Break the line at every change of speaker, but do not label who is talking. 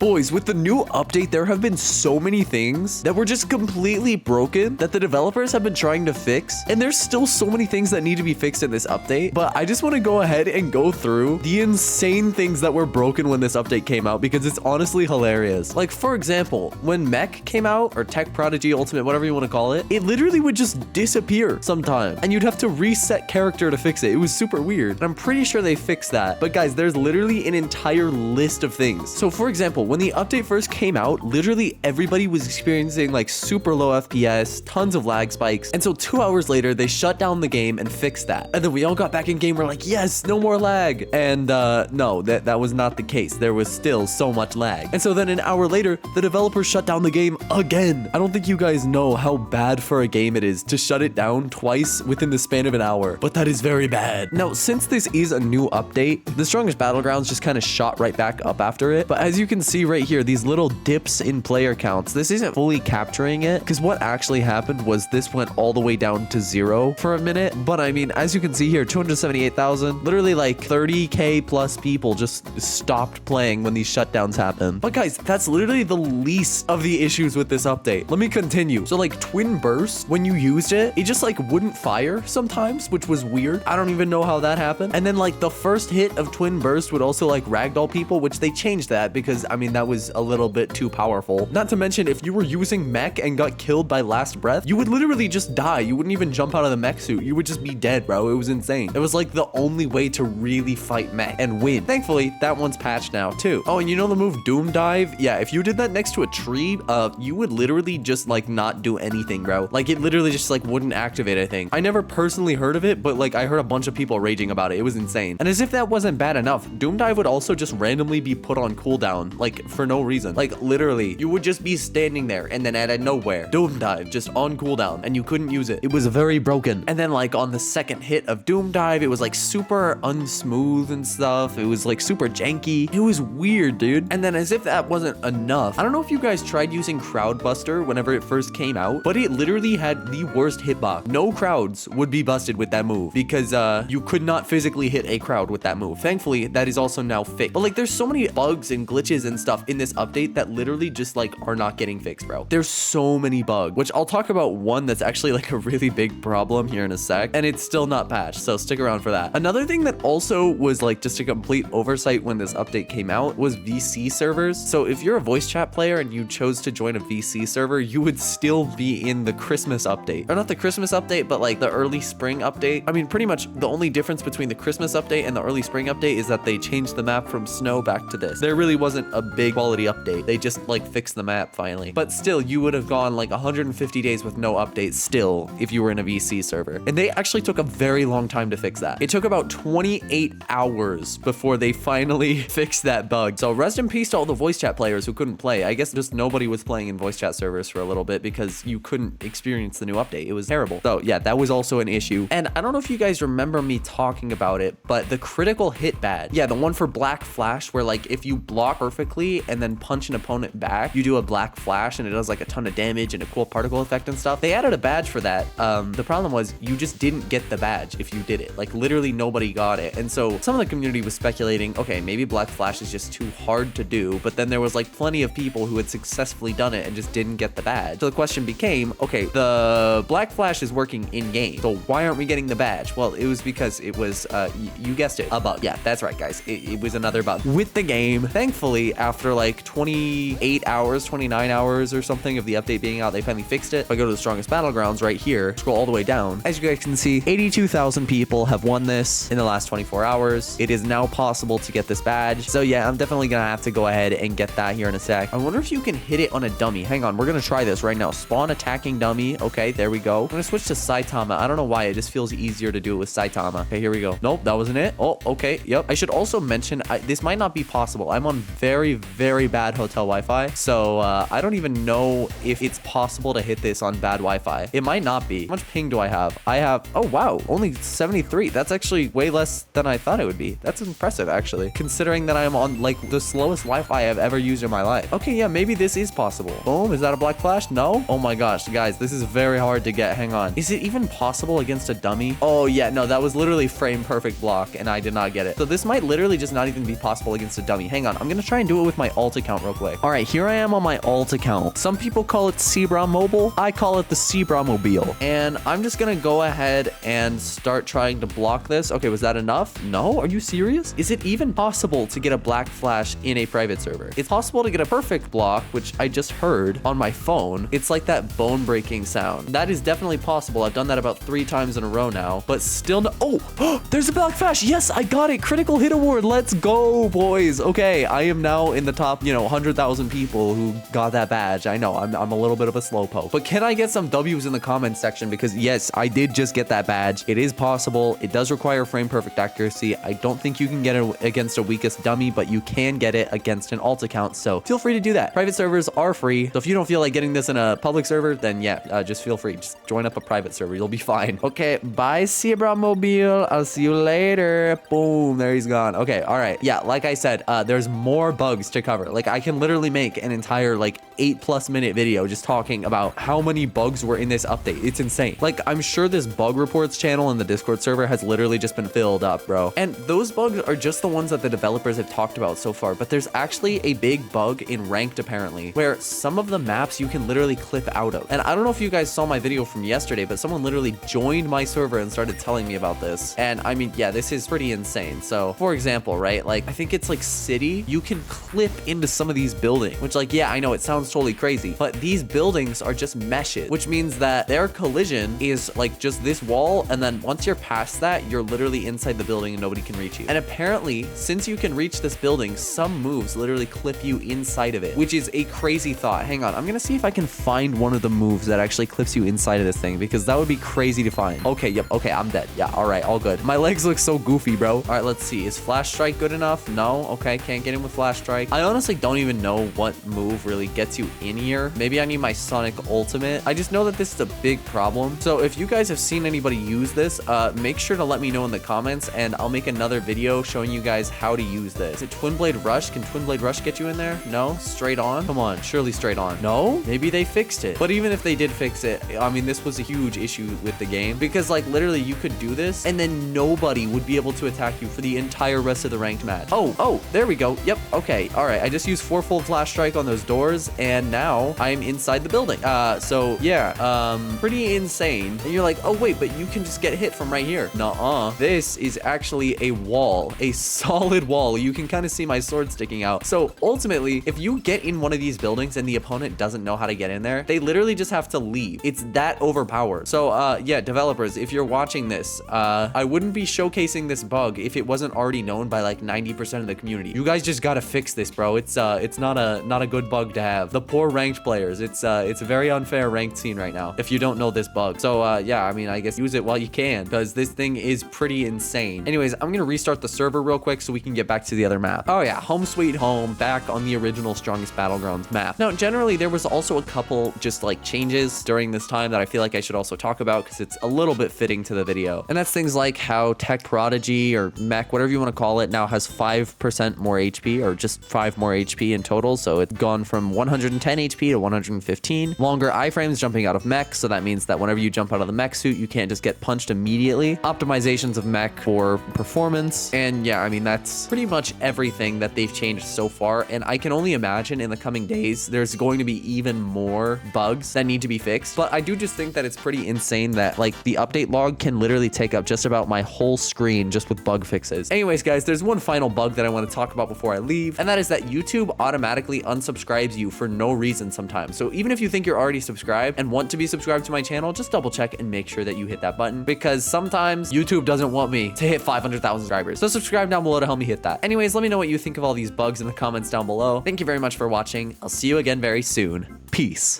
Boys, with the new update, there have been so many things that were just completely broken that the developers have been trying to fix. And there's still so many things that need to be fixed in this update. But I just want to go ahead and go through the insane things that were broken when this update came out, because it's honestly hilarious. Like, for example, when Mech came out, or Tech Prodigy Ultimate, whatever you want to call it, it literally would just disappear sometime. And you'd have to reset character to fix it. It was super weird. And I'm pretty sure they fixed that. But guys, there's literally an entire list of things. So for example, when the update first came out, literally everybody was experiencing like super low FPS, tons of lag spikes. And so 2 hours later, they shut down the game and fixed that. And then we all got back in game. We're like, yes, no more lag. And no, that was not the case. There was still so much lag. And so then an hour later, the developers shut down the game again. I don't think you guys know how bad for a game it is to shut it down twice within the span of an hour, but that is very bad. Now, since this is a new update, the Strongest Battlegrounds just kind of shot right back up after it. But as you can see right here, these little dips in player counts, this isn't fully capturing it, because what actually happened was this went all the way down to 0 for a minute. But I mean, as you can see here, 278,000, literally like 30k plus people just stopped playing when these shutdowns happen. But guys, that's literally the least of the issues with this update. Let me continue. So like Twin Burst, when you used it, it just like wouldn't fire sometimes, which was weird. I don't even know how that happened. And then like the first hit of Twin Burst would also like ragdoll people, which they changed that because I mean, that was a little bit too powerful. Not to mention, if you were using mech and got killed by last breath, you would literally just die. You wouldn't even jump out of the mech suit. You would just be dead, bro. It was insane. It was like the only way to really fight mech and win. Thankfully, that one's patched now too. Oh, and you know the move Doom Dive? Yeah, if you did that next to a tree, you would literally just like not do anything, bro. Like it literally just like wouldn't activate anything. I never personally heard of it, but like I heard a bunch of people raging about it. It was insane. And as if that wasn't bad enough, Doom Dive would also just randomly be put on cooldown, like for no reason. Like literally, you would just be standing there and then out of nowhere, Doom Dive just on cooldown and you couldn't use it. It was very broken. And then like on the second hit of Doom Dive, it was like super unsmooth and stuff. It was like super janky. It was weird, dude. And then as if that wasn't enough, I don't know if you guys tried using Crowdbuster whenever it first came out, but it literally had the worst hitbox. No crowds would be busted with that move because you could not physically hit a crowd with that move. Thankfully, that is also now fixed. But like there's so many bugs and glitches and stuff in this update that literally just like are not getting fixed, bro. There's so many bugs, which I'll talk about one that's actually like a really big problem here in a sec, and it's still not patched, so stick around for that. Another thing that also was like just a complete oversight when this update came out was VC servers. So if you're a voice chat player and you chose to join a VC server, you would still be in the Christmas update, or not the Christmas update, but like the early spring update. I mean, pretty much the only difference between the Christmas update and the early spring update is that they changed the map from snow back to this. There really wasn't a big quality update. They just like fixed the map finally. But still, you would have gone like 150 days with no updates still if you were in a VC server. And they actually took a very long time to fix that. It took about 28 hours before they finally fixed that bug. So rest in peace to all the voice chat players who couldn't play. I guess just nobody was playing in voice chat servers for a little bit because you couldn't experience the new update. It was terrible. So yeah, that was also an issue. And I don't know if you guys remember me talking about it, but the critical hit badge, yeah, the one for Black Flash, where like if you block perfectly and then punch an opponent back, you do a Black Flash and it does like a ton of damage and a cool particle effect and stuff. They added a badge for that. The problem was you just didn't get the badge if you did it. Like literally nobody got it. And so some of the community was speculating, okay, maybe Black Flash is just too hard to do. But then there was like plenty of people who had successfully done it and just didn't get the badge. So the question became, okay, the Black Flash is working in game, so why aren't we getting the badge? Well, it was because it was, you guessed it, a bug. Yeah, that's right, guys. It was another bug with the game. Thankfully, after like 28 hours, 29 hours or something of the update being out, they finally fixed it. If I go to the Strongest Battlegrounds right here, scroll all the way down, as you guys can see, 82,000 people have won this in the last 24 hours. It is now possible to get this badge. So yeah, I'm definitely gonna have to go ahead and get that here in a sec. I wonder if you can hit it on a dummy. Hang on, we're gonna try this right now. Spawn attacking dummy. Okay, there we go. I'm gonna switch to Saitama. I don't know why, it just feels easier to do it with Saitama. Okay, here we go. Nope, that wasn't it. Oh, okay, yep. I should also mention, this might not be possible. I'm on very, very bad hotel Wi-Fi, so I don't even know if it's possible to hit this on bad Wi-Fi. It might not be. How much ping do I have? I have, oh wow, only 73. That's actually way less than I thought it would be. That's impressive, actually, considering that I'm on like the slowest Wi-Fi I've ever used in my life. Okay, yeah, maybe this is possible. Boom, is that a Black Flash? No? Oh my gosh, guys, this is very hard to get. Hang on. Is it even possible against a dummy? Oh yeah, no, that was literally frame perfect block and I did not get it. So this might literally just not even be possible against a dummy. Hang on, I'm gonna try and do it with my alt account real quick. All right, here I am on my alt account. Some people call it Zebra Mobile. I call it the Zebra Mobile. And I'm just gonna go ahead and start trying to block this. Okay, was that enough? No, are you serious? Is it even possible to get a black flash in a private server? It's possible to get a perfect block, which I just heard on my phone. It's like that bone breaking sound. That is definitely possible. I've done that about 3 times in a row now, but still no. Oh, there's a black flash. Yes, I got it. Critical hit award. Let's go, boys. Okay, I am now in the top, 100,000 people who got that badge. I know I'm a little bit of a slowpoke, but can I get some W's in the comments section? Because yes, I did just get that badge. It is possible. It does require frame perfect accuracy. I don't think you can get it against a weakest dummy, but you can get it against an alt account. So feel free to do that. Private servers are free. So if you don't feel like getting this in a public server, then yeah, just feel free. Just join up a private server. You'll be fine. Okay, bye Zebra Mobile. I'll see you later. Boom, there he's gone. Okay, all right. Yeah, like I said, there's more bugs to cover. Like I can literally make an entire 8+ minute video just talking about how many bugs were in this update. It's insane. Like I'm sure this bug reports channel in the Discord server has literally just been filled up, bro. And those bugs are just the ones that the developers have talked about so far, but there's actually a big bug in ranked apparently, where some of the maps you can literally clip out of. And I don't know if you guys saw my video from yesterday, but someone literally joined my server and started telling me about this. And I mean, yeah, this is pretty insane. So for example, right, I think it's city, you can clip into some of these buildings, which yeah, I know it sounds totally crazy, but these buildings are just meshes, which means that their collision is just this wall, and then once you're past that, you're literally inside the building and nobody can reach you. And apparently, since you can reach this building, some moves literally clip you inside of it, which is a crazy thought. Hang on, I'm gonna see if I can find one of the moves that actually clips you inside of this thing, because that would be crazy to find. Okay, yep, okay, I'm dead. Yeah, all right, all good. My legs look so goofy, bro. All right, let's see. Is Flash Strike good enough? No. Okay, can't get in with Flash Strike. I honestly don't even know what move really gets you in here. Maybe I need my Sonic Ultimate. I just know that this is a big problem. So if you guys have seen anybody use this, make sure to let me know in the comments, and I'll make another video showing you guys how to use this. Is it Twin Blade Rush? Can Twin Blade Rush get you in there? No? Straight on? Come on, surely straight on. No? Maybe they fixed it. But even if they did fix it, I mean, this was a huge issue with the game, because literally you could do this and then nobody would be able to attack you for the entire rest of the ranked match. Oh, there we go. Yep. Okay. All right. I just used 4-fold Flash Strike on those doors, and now I'm inside the building. So yeah, pretty insane. And you're like, oh wait, but you can just get hit from right here. Nuh-uh. This is actually a wall, a solid wall. You can kind of see my sword sticking out. So ultimately, if you get in one of these buildings and the opponent doesn't know how to get in there, they literally just have to leave. It's that overpowered. So yeah, developers, if you're watching this, I wouldn't be showcasing this bug if it wasn't already known by 90% of the community. You guys just gotta fix this, bro. It's not a good bug to have. The poor ranked players. It's a very unfair ranked scene right now if you don't know this bug. So yeah, I mean, I guess use it while you can, because this thing is pretty insane. Anyways, I'm gonna restart the server real quick so we can get back to the other map. Oh yeah, home sweet home, back on the original Strongest Battlegrounds map. Now, generally there was also a couple just changes during this time that I feel like I should also talk about, because it's a little bit fitting to the video. And that's things like how Tech Prodigy or Mech, whatever you want to call it, now has 5% more HP, or just 5 more HP in total. So it's gone from 110 HP to 115. Longer iframes jumping out of Mech, so that means that whenever you jump out of the Mech suit, you can't just get punched immediately. Optimizations of Mech for performance. And yeah, I mean, that's pretty much everything that they've changed so far. And I can only imagine in the coming days, there's going to be even more bugs that need to be fixed. But I do just think that it's pretty insane that the update log can literally take up just about my whole screen just with bug fixes. Anyways, guys, there's one final bug that I want to talk about before I leave, and that is that YouTube automatically unsubscribes you for no reason sometimes. So even if you think you're already subscribed and want to be subscribed to my channel, just double check and make sure that you hit that button, because sometimes YouTube doesn't want me to hit 500,000 subscribers. So subscribe down below to help me hit that. Anyways, let me know what you think of all these bugs in the comments down below. Thank you very much for watching. I'll see you again very soon. Peace.